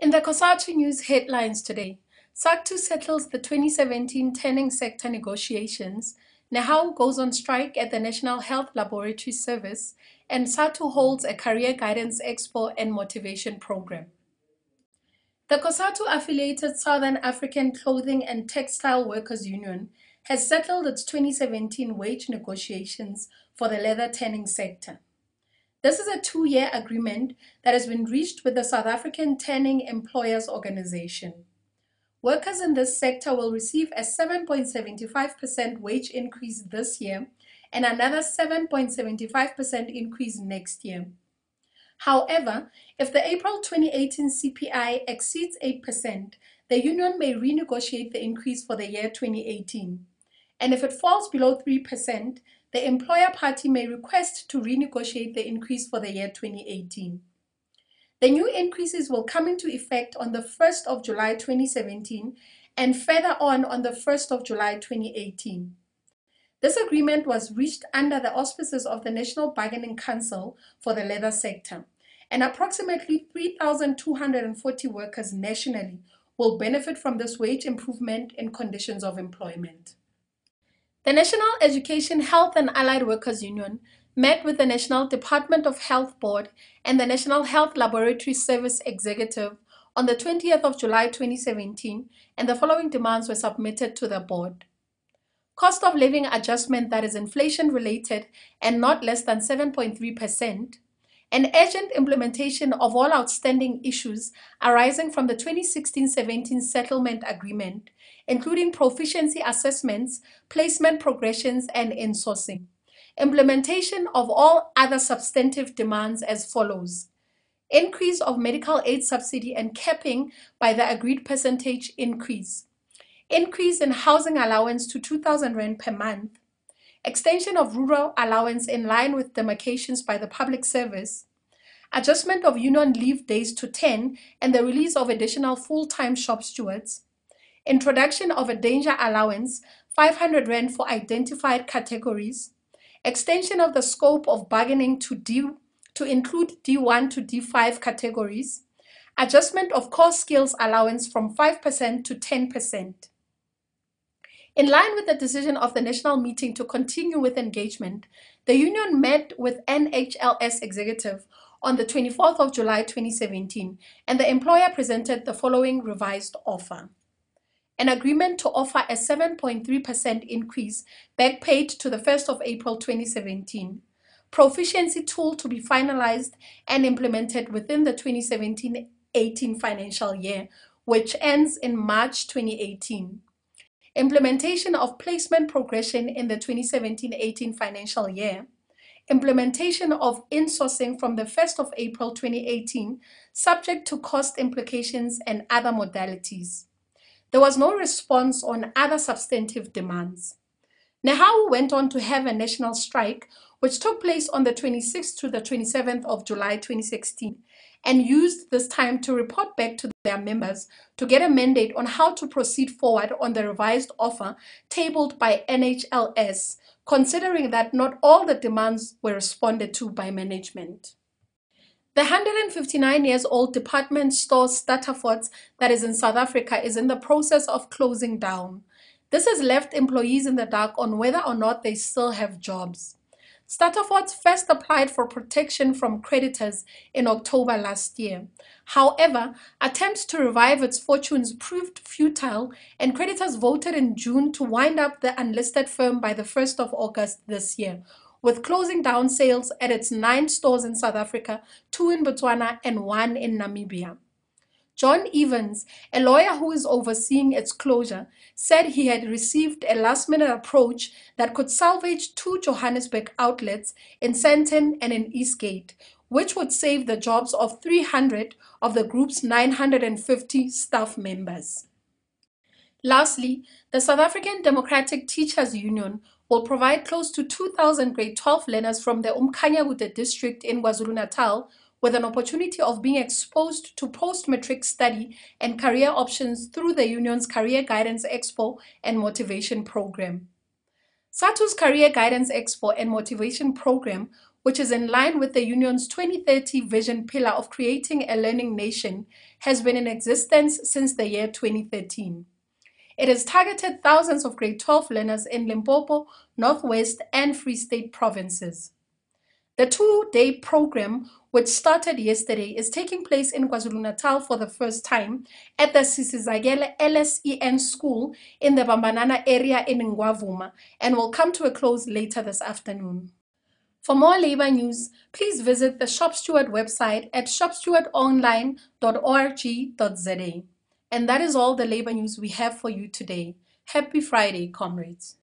In the COSATU news headlines today, COSATU settles the 2017 tanning sector negotiations, Nehau goes on strike at the National Health Laboratory Service, and SATU holds a career guidance expo and motivation program. The COSATU-affiliated Southern African Clothing and Textile Workers Union has settled its 2017 wage negotiations for the leather tanning sector. This is a 2-year agreement that has been reached with the South African Tanning Employers Organization. Workers in this sector will receive a 7.75% wage increase this year and another 7.75% increase next year. However, if the April 2018 CPI exceeds 8%, the union may renegotiate the increase for the year 2018. And if it falls below 3%, the employer party may request to renegotiate the increase for the year 2018. The new increases will come into effect on the 1st of July 2017 and further on the 1st of July 2018. This agreement was reached under the auspices of the National Bargaining Council for the leather sector, and approximately 3,240 workers nationally will benefit from this wage improvement in conditions of employment. The National Education, Health and Allied Workers Union met with the National Department of Health Board and the National Health Laboratory Service Executive on the 20th of July 2017, and the following demands were submitted to the board. Cost of living adjustment that is inflation-related and not less than 7.3%, an urgent implementation of all outstanding issues arising from the 2016-17 settlement agreement, including proficiency assessments, placement progressions, and insourcing. Implementation of all other substantive demands as follows: increase of medical aid subsidy and capping by the agreed percentage increase, increase in housing allowance to 2,000 Rand per month, extension of rural allowance in line with demarcations by the public service, adjustment of union leave days to 10 and the release of additional full-time shop stewards, introduction of a danger allowance, 500 Rand for identified categories, extension of the scope of bargaining to include D1 to D5 categories, adjustment of core skills allowance from 5% to 10%. In line with the decision of the national meeting to continue with engagement, the union met with NHLS executive on the 24th of July 2017, and the employer presented the following revised offer: an agreement to offer a 7.3% increase back paid to the 1st of April 2017, proficiency tool to be finalized and implemented within the 2017-18 financial year, which ends in March 2018. Implementation of placement progression in the 2017-18 financial year, implementation of insourcing from the 1st of April 2018, subject to cost implications and other modalities. There was no response on other substantive demands. Nehau went on to have a national strike, which took place on the 26th to the 27th of July 2016, and used this time to report back to their members to get a mandate on how to proceed forward on the revised offer tabled by NHLS, considering that not all the demands were responded to by management. The 159-year-old department store Stutterfords that is in South Africa is in the process of closing down. This has left employees in the dark on whether or not they still have jobs. Stutterfords first applied for protection from creditors in October last year. However, attempts to revive its fortunes proved futile, and creditors voted in June to wind up the unlisted firm by the 1st of August this year, with closing down sales at its 9 stores in South Africa, 2 in Botswana, and 1 in Namibia. John Evans, a lawyer who is overseeing its closure, said he had received a last-minute approach that could salvage 2 Johannesburg outlets in Sandton and in Eastgate, which would save the jobs of 300 of the group's 950 staff members. Lastly, the South African Democratic Teachers Union will provide close to 2,000 grade 12 learners from the Umkhanyakude district in KwaZulu-Natal with an opportunity of being exposed to post-matric study and career options through the union's Career Guidance Expo and Motivation Program. SATU's Career Guidance Expo and Motivation Program, which is in line with the Union's 2030 vision pillar of creating a learning nation, has been in existence since the year 2013. It has targeted thousands of grade 12 learners in Limpopo, Northwest, and Free State provinces. The two-day program, which started yesterday, is taking place in KwaZulu-Natal for the first time at the Sisizagele LSEN school in the Bambanana area in Ngwavuma and will come to a close later this afternoon. For more labor news, please visit the Shop Steward website at shopstewardonline.org.za. And that is all the labor news we have for you today. Happy Friday, comrades.